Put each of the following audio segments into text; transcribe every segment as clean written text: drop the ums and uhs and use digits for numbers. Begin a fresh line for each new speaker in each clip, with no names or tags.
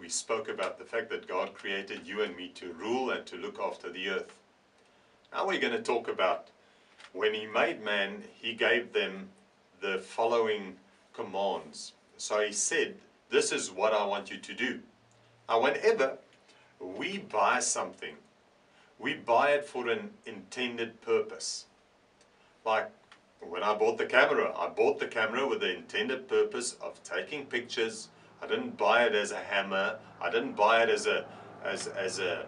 we spoke about the fact that God created you and me to rule and to look after the earth. Now we're going to talk about when He made man, He gave them the following commands. So He said, this is what I want you to do. Now whenever we buy something, we buy it for an intended purpose. Like when I bought the camera with the intended purpose of taking pictures. I didn't buy it as a hammer. I didn't buy it as a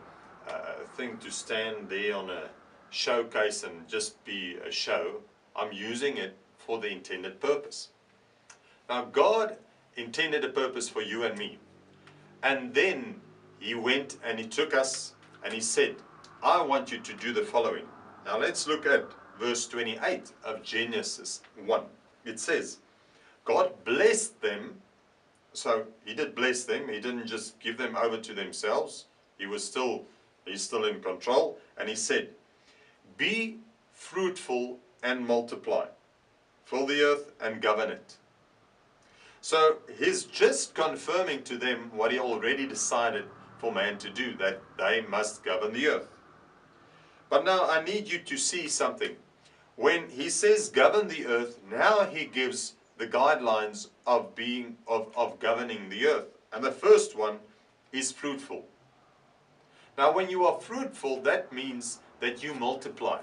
thing to stand there on a showcase and just be a show. I'm using it for the intended purpose. Now God intended a purpose for you and me. And then He went and He took us and He said, I want you to do the following. Now let's look at verse 28 of Genesis 1. It says, God blessed them. So He did bless them. He didn't just give them over to themselves. He's still in control. And He said, be fruitful and multiply. Fill the earth and govern it. So He's just confirming to them what He already decided for man to do, that they must govern the earth. But now I need you to see something. When He says govern the earth, now He gives the guidelines of governing the earth. And the first one is fruitful. Now when you are fruitful, that means that you multiply.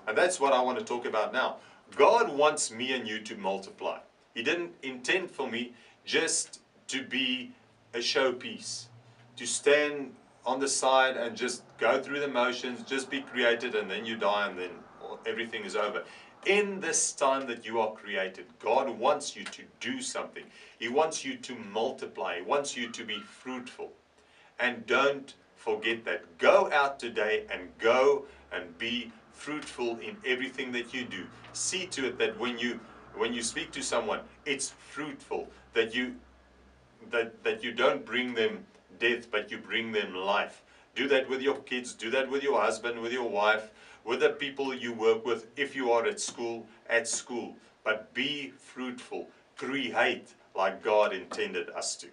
And that's what I want to talk about now. God wants me and you to multiply. He didn't intend for me just to be a showpiece, to stand on the side and just go through the motions, just be created and then you die and then everything is over. In this time that you are created, God wants you to do something. He wants you to multiply. He wants you to be fruitful. And don't forget that. Go out today and go and be fruitful in everything that you do. See to it that when you speak to someone, it's fruitful, that you don't bring them death, but you bring them life. Do that with your kids, do that with your husband, with your wife, with the people you work with, if you are at school. But be fruitful, create like God intended us to.